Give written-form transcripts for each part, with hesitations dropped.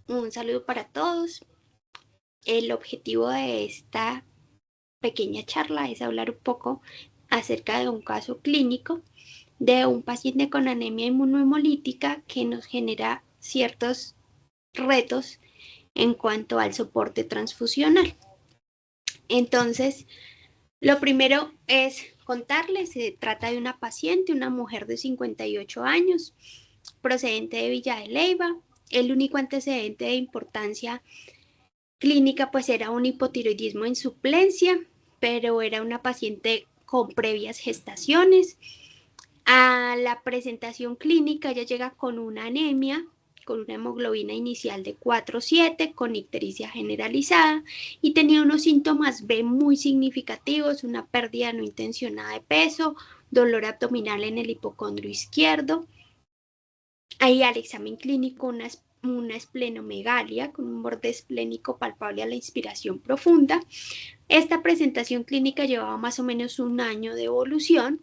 Un saludo para todos. El objetivo de esta pequeña charla es hablar un poco acerca de un caso clínico de un paciente con anemia inmunohemolítica que nos genera ciertos retos en cuanto al soporte transfusional. Entonces, lo primero es contarles, se trata de una paciente, una mujer de 58 años, procedente de Villa de Leyva. El único antecedente de importancia clínica pues era un hipotiroidismo en suplencia, pero era una paciente con previas gestaciones. A la presentación clínica ella llega con una anemia, con una hemoglobina inicial de 4,7, con ictericia generalizada y tenía unos síntomas B muy significativos, una pérdida no intencionada de peso, dolor abdominal en el hipocondrio izquierdo. Ahí al examen clínico una esplenomegalia con un borde esplénico palpable a la inspiración profunda. Esta presentación clínica llevaba más o menos un año de evolución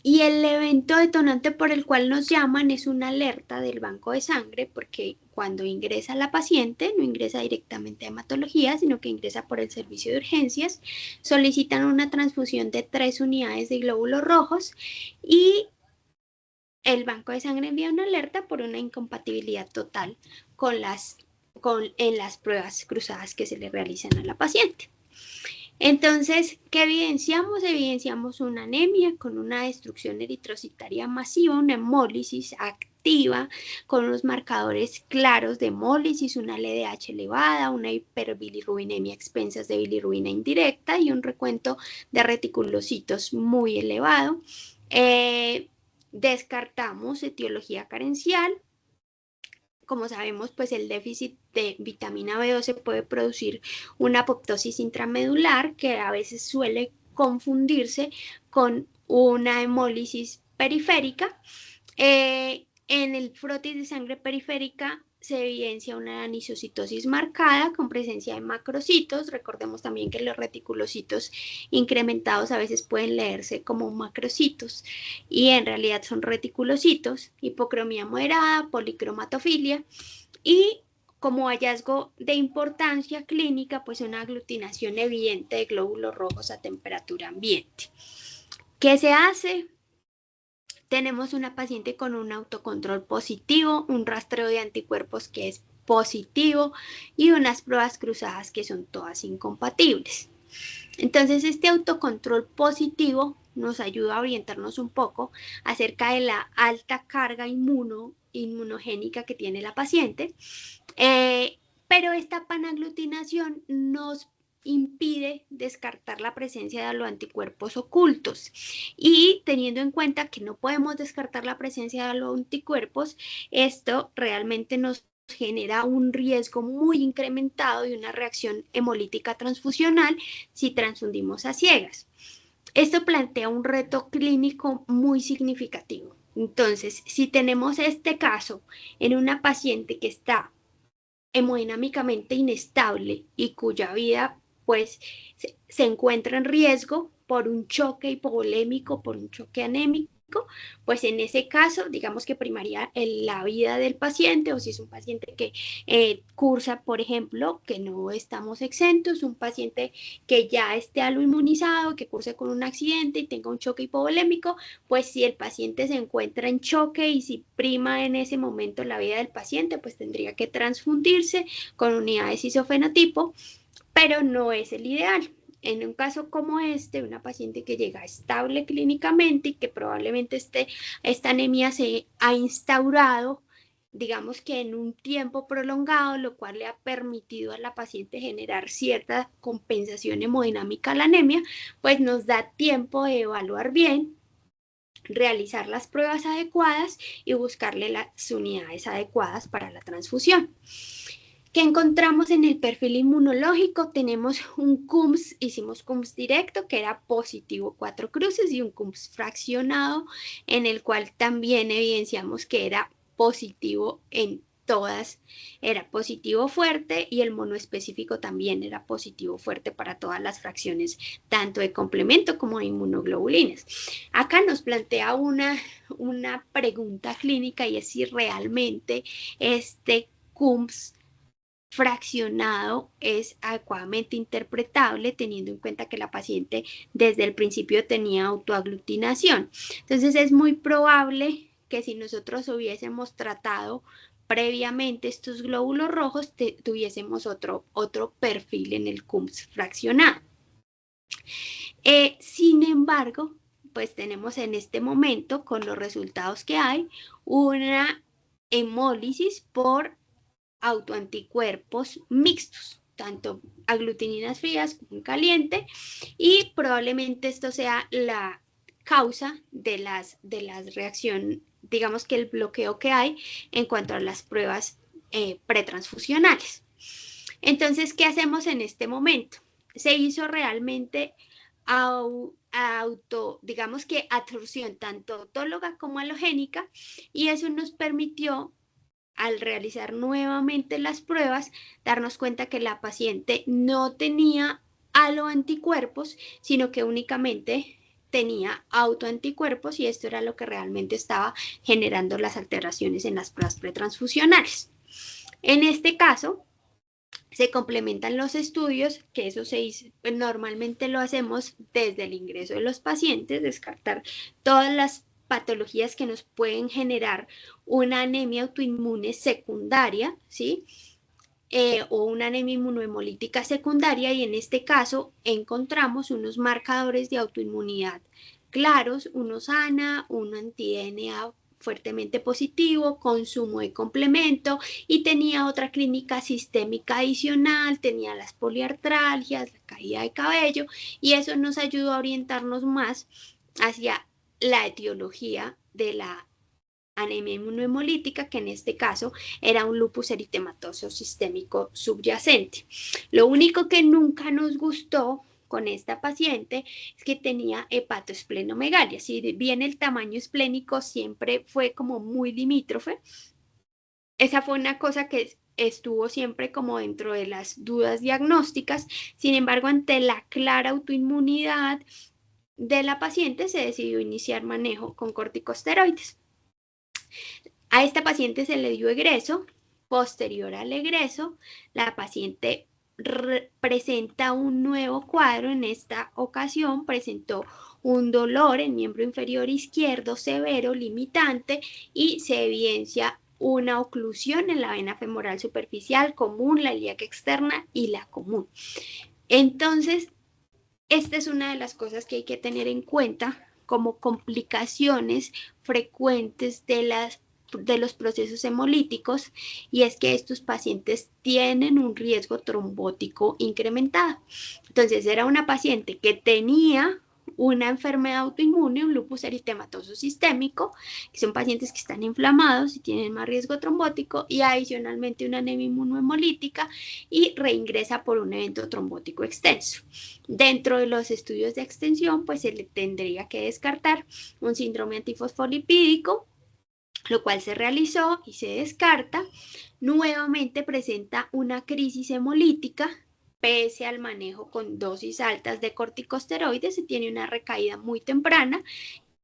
y el evento detonante por el cual nos llaman es una alerta del banco de sangre, porque cuando ingresa la paciente no ingresa directamente a hematología, sino que ingresa por el servicio de urgencias, solicitan una transfusión de 3 unidades de glóbulos rojos y el banco de sangre envía una alerta por una incompatibilidad total en las pruebas cruzadas que se le realizan a la paciente. Entonces, ¿qué evidenciamos? Evidenciamos una anemia con una destrucción eritrocitaria masiva, una hemólisis activa, con unos marcadores claros de hemólisis, una LDH elevada, una hiperbilirrubinemia a expensas de bilirrubina indirecta y un recuento de reticulocitos muy elevado. Descartamos etiología carencial. Como sabemos, pues el déficit de vitamina B12 puede producir una apoptosis intramedular que a veces suele confundirse con una hemólisis periférica. En el frotis de sangre periférica se evidencia una anisocitosis marcada con presencia de macrocitos. Recordemos también que los reticulocitos incrementados a veces pueden leerse como macrocitos y en realidad son reticulocitos, hipocromía moderada, policromatofilia y como hallazgo de importancia clínica, pues una aglutinación evidente de glóbulos rojos a temperatura ambiente. ¿Qué se hace? Tenemos una paciente con un autocontrol positivo, un rastreo de anticuerpos que es positivo y unas pruebas cruzadas que son todas incompatibles. Entonces, este autocontrol positivo nos ayuda a orientarnos un poco acerca de la alta carga inmunogénica que tiene la paciente, pero esta panaglutinación nos impide descartar la presencia de los anticuerpos ocultos y teniendo en cuenta que no podemos descartar la presencia de los anticuerpos, esto realmente nos genera un riesgo muy incrementado y una reacción hemolítica transfusional si transfundimos a ciegas. Esto plantea un reto clínico muy significativo. Entonces, si tenemos este caso en una paciente que está hemodinámicamente inestable y cuya vida pues se encuentra en riesgo por un choque hipovolémico, por un choque anémico, pues en ese caso, digamos que primaría la vida del paciente, o si es un paciente que cursa, por ejemplo, que no estamos exentos, un paciente que ya esté aloinmunizado, que curse con un accidente y tenga un choque hipovolémico, pues si el paciente se encuentra en choque y si prima en ese momento la vida del paciente, pues tendría que transfundirse con unidades isofenotipo, pero no es el ideal. En un caso como este, una paciente que llega estable clínicamente y que probablemente esta anemia se ha instaurado, digamos que en un tiempo prolongado, lo cual le ha permitido a la paciente generar cierta compensación hemodinámica a la anemia, pues nos da tiempo de evaluar bien, realizar las pruebas adecuadas y buscarle las unidades adecuadas para la transfusión. ¿Qué encontramos en el perfil inmunológico? Tenemos un CUMS, hicimos CUMS directo que era positivo 4 cruces y un CUMS fraccionado en el cual también evidenciamos que era positivo en todas, era positivo fuerte y el monoespecífico también era positivo fuerte para todas las fracciones, tanto de complemento como de inmunoglobulinas. Acá nos plantea una pregunta clínica y es si realmente CUMS fraccionado es adecuadamente interpretable, teniendo en cuenta que la paciente desde el principio tenía autoaglutinación. Entonces es muy probable que si nosotros hubiésemos tratado previamente estos glóbulos rojos, tuviésemos otro perfil en el CUMS fraccionado. Sin embargo, pues tenemos en este momento, con los resultados que hay, una hemólisis por autoanticuerpos mixtos, tanto aglutininas frías como en caliente, y probablemente esto sea la causa de las reacciones, digamos que el bloqueo que hay en cuanto a las pruebas pretransfusionales. Entonces, ¿qué hacemos en este momento? Se hizo realmente digamos que absorción tanto autóloga como halogénica, y eso nos permitió, al realizar nuevamente las pruebas, darnos cuenta que la paciente no tenía haloanticuerpos, sino que únicamente tenía autoanticuerpos, y esto era lo que realmente estaba generando las alteraciones en las pruebas pretransfusionales. En este caso, se complementan los estudios, que eso se hizo, pues normalmente lo hacemos desde el ingreso de los pacientes, descartar todas las patologías que nos pueden generar una anemia autoinmune secundaria, ¿sí? O una anemia inmunohemolítica secundaria, y en este caso encontramos unos marcadores de autoinmunidad claros, uno SANA, uno anti-DNA fuertemente positivo, consumo de complemento, y tenía otra clínica sistémica adicional, tenía las poliartralgias, la caída de cabello, y eso nos ayudó a orientarnos más hacia la etiología de la anemia inmunohemolítica, que en este caso era un lupus eritematoso sistémico subyacente. Lo único que nunca nos gustó con esta paciente es que tenía hepatoesplenomegalia. Si bien el tamaño esplénico siempre fue como muy limítrofe, esa fue una cosa que estuvo siempre como dentro de las dudas diagnósticas. Sin embargo, ante la clara autoinmunidad de la paciente, se decidió iniciar manejo con corticosteroides. A esta paciente se le dio egreso. Posterior al egreso, la paciente presenta un nuevo cuadro. En esta ocasión presentó un dolor en miembro inferior izquierdo severo, limitante, y se evidencia una oclusión en la vena femoral superficial común, la ilíaca externa y la común. Entonces, esta es una de las cosas que hay que tener en cuenta como complicaciones frecuentes de los procesos hemolíticos, y es que estos pacientes tienen un riesgo trombótico incrementado. Entonces era una paciente que tenía una enfermedad autoinmune, un lupus eritematoso sistémico, que son pacientes que están inflamados y tienen más riesgo trombótico, y adicionalmente una anemia inmunohemolítica, y reingresa por un evento trombótico extenso. Dentro de los estudios de extensión, pues se le tendría que descartar un síndrome antifosfolipídico, lo cual se realizó y se descarta. Nuevamente presenta una crisis hemolítica. Pese al manejo con dosis altas de corticosteroides, se tiene una recaída muy temprana,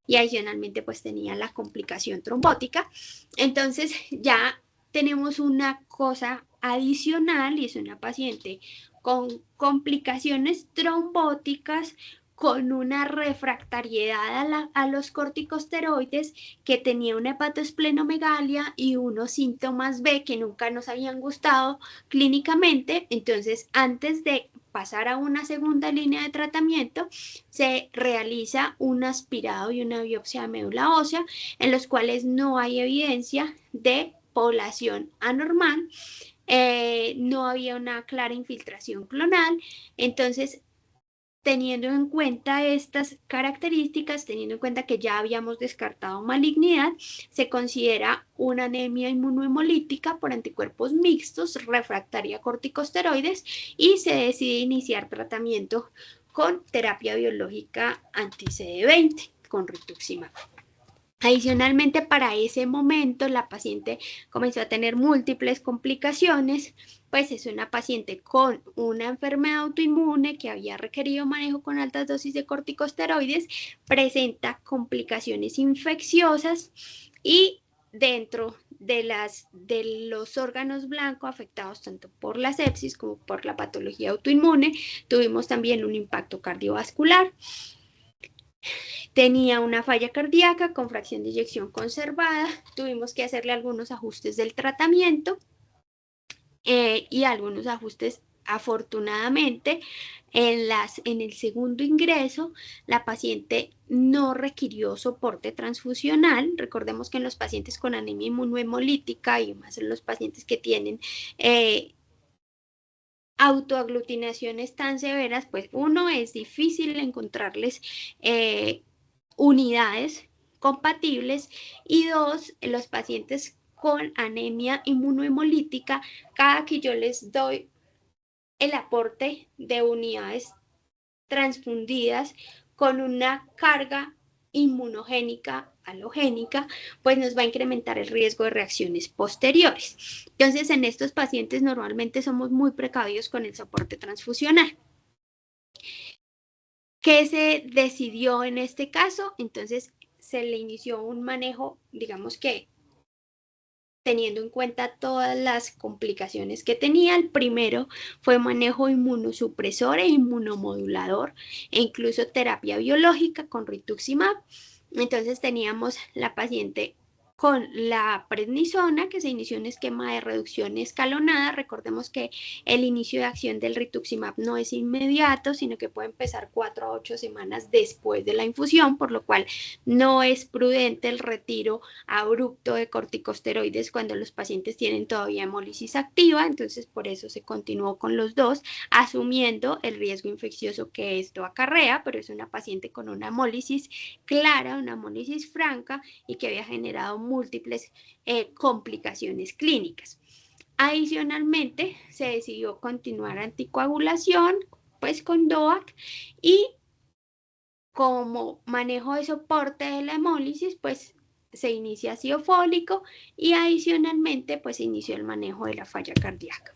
y adicionalmente pues tenía la complicación trombótica. Entonces ya tenemos una cosa adicional, y es una paciente con complicaciones trombóticas, con una refractariedad a los corticosteroides, que tenía una hepatoesplenomegalia y unos síntomas B que nunca nos habían gustado clínicamente. Entonces, antes de pasar a una segunda línea de tratamiento, se realiza un aspirado y una biopsia de médula ósea, en los cuales no hay evidencia de población anormal, no había una clara infiltración clonal. Entonces, teniendo en cuenta estas características, teniendo en cuenta que ya habíamos descartado malignidad, se considera una anemia inmunohemolítica por anticuerpos mixtos refractaria a corticosteroides, y se decide iniciar tratamiento con terapia biológica anti-CD20 con rituximab. Adicionalmente, para ese momento la paciente comenzó a tener múltiples complicaciones, pues es una paciente con una enfermedad autoinmune que había requerido manejo con altas dosis de corticosteroides, presenta complicaciones infecciosas, y dentro de los órganos blancos afectados tanto por la sepsis como por la patología autoinmune. Tuvimos también un impacto cardiovascular. Tenía una falla cardíaca con fracción de eyección conservada. Tuvimos que hacerle algunos ajustes del tratamiento y algunos ajustes. Afortunadamente, en el segundo ingreso, la paciente no requirió soporte transfusional. Recordemos que en los pacientes con anemia inmunohemolítica y más en los pacientes que tienen autoaglutinaciones tan severas, pues uno, es difícil encontrarles unidades compatibles, y dos, los pacientes con anemia inmunohemolítica, cada que yo les doy el aporte de unidades transfundidas con una carga inmunogénica halogénica, pues nos va a incrementar el riesgo de reacciones posteriores. Entonces, en estos pacientes normalmente somos muy precavidos con el soporte transfusional. ¿Qué se decidió en este caso? Entonces, se le inició un manejo, digamos que teniendo en cuenta todas las complicaciones que tenía. El primero fue manejo inmunosupresor e inmunomodulador e incluso terapia biológica con rituximab. Entonces teníamos la paciente con la prednisona, que se inició un esquema de reducción escalonada. Recordemos que el inicio de acción del rituximab no es inmediato, sino que puede empezar 4 a 8 semanas después de la infusión, por lo cual no es prudente el retiro abrupto de corticosteroides cuando los pacientes tienen todavía hemólisis activa. Entonces, por eso se continuó con los dos, asumiendo el riesgo infeccioso que esto acarrea, pero es una paciente con una hemólisis clara, una hemólisis franca, y que había generado múltiples complicaciones clínicas. Adicionalmente, se decidió continuar anticoagulación, pues con DOAC, y como manejo de soporte de la hemólisis, pues se inicia ácido fólico, y adicionalmente pues se inició el manejo de la falla cardíaca.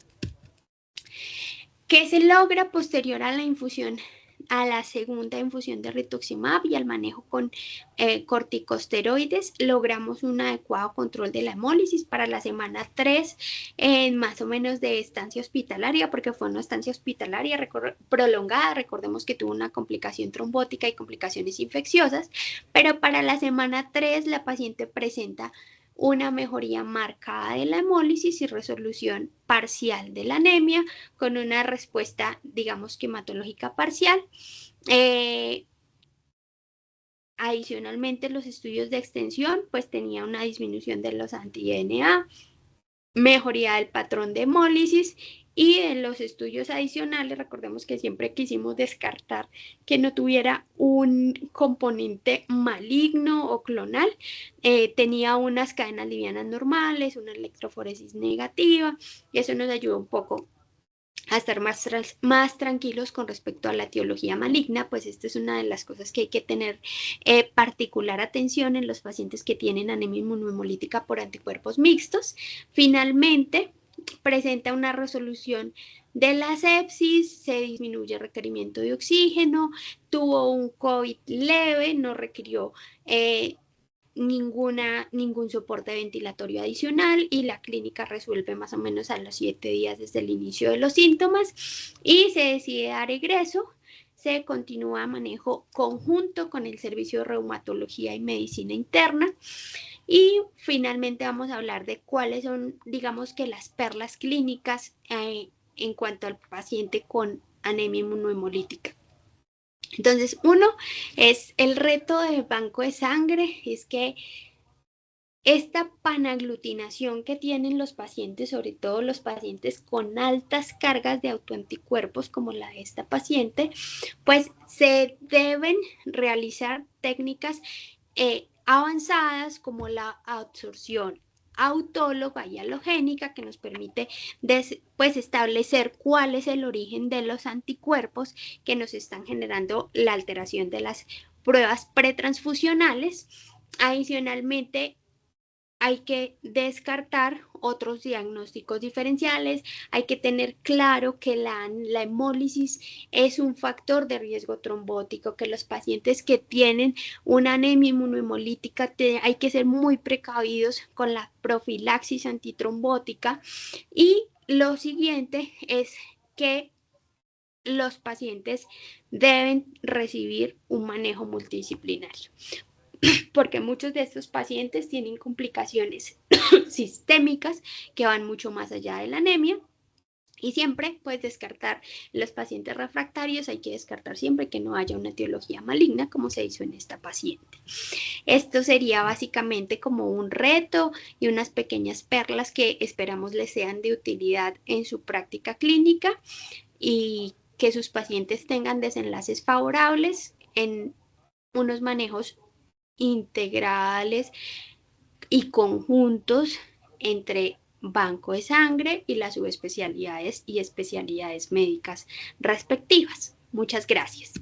¿Qué se logra posterior a la infusión, a la segunda infusión de rituximab y al manejo con corticosteroides? Logramos un adecuado control de la hemólisis para la semana 3, más o menos de estancia hospitalaria, porque fue una estancia hospitalaria prolongada. Recordemos que tuvo una complicación trombótica y complicaciones infecciosas, pero para la semana 3 la paciente presenta una mejoría marcada de la hemólisis y resolución parcial de la anemia, con una respuesta, digamos que hematológica parcial. Adicionalmente, los estudios de extensión pues tenía una disminución de los anti-DNA, mejoría del patrón de hemólisis, y en los estudios adicionales, recordemos que siempre quisimos descartar que no tuviera un componente maligno o clonal. Tenía unas cadenas livianas normales, una electroforesis negativa, y eso nos ayudó un poco a estar más tranquilos con respecto a la etiología maligna. Pues esta es una de las cosas que hay que tener particular atención en los pacientes que tienen anemia inmunohemolítica por anticuerpos mixtos. Finalmente, presenta una resolución de la sepsis, se disminuye el requerimiento de oxígeno, tuvo un COVID leve, no requirió ningún soporte ventilatorio adicional, y la clínica resuelve más o menos a los 7 días desde el inicio de los síntomas, y se decide dar egreso. Se continúa manejo conjunto con el servicio de reumatología y medicina interna. Y finalmente vamos a hablar de cuáles son, digamos que las perlas clínicas en cuanto al paciente con anemia inmunohemolítica. Entonces, uno es el reto del banco de sangre, es que esta panaglutinación que tienen los pacientes, sobre todo los pacientes con altas cargas de autoanticuerpos como la de esta paciente, pues se deben realizar técnicas avanzadas como la absorción autóloga y halogénica, que nos permite pues establecer cuál es el origen de los anticuerpos que nos están generando la alteración de las pruebas pretransfusionales. Adicionalmente, hay que descartar otros diagnósticos diferenciales. Hay que tener claro que la hemólisis es un factor de riesgo trombótico, que los pacientes que tienen una anemia inmunohemolítica hay que ser muy precavidos con la profilaxis antitrombótica. Y lo siguiente es que los pacientes deben recibir un manejo multidisciplinario, porque muchos de estos pacientes tienen complicaciones sistémicas que van mucho más allá de la anemia. Y siempre puedes descartar los pacientes refractarios, hay que descartar siempre que no haya una etiología maligna, como se hizo en esta paciente. Esto sería básicamente como un reto y unas pequeñas perlas que esperamos les sean de utilidad en su práctica clínica y que sus pacientes tengan desenlaces favorables en unos manejos integrales y conjuntos entre banco de sangre y las subespecialidades y especialidades médicas respectivas. Muchas gracias.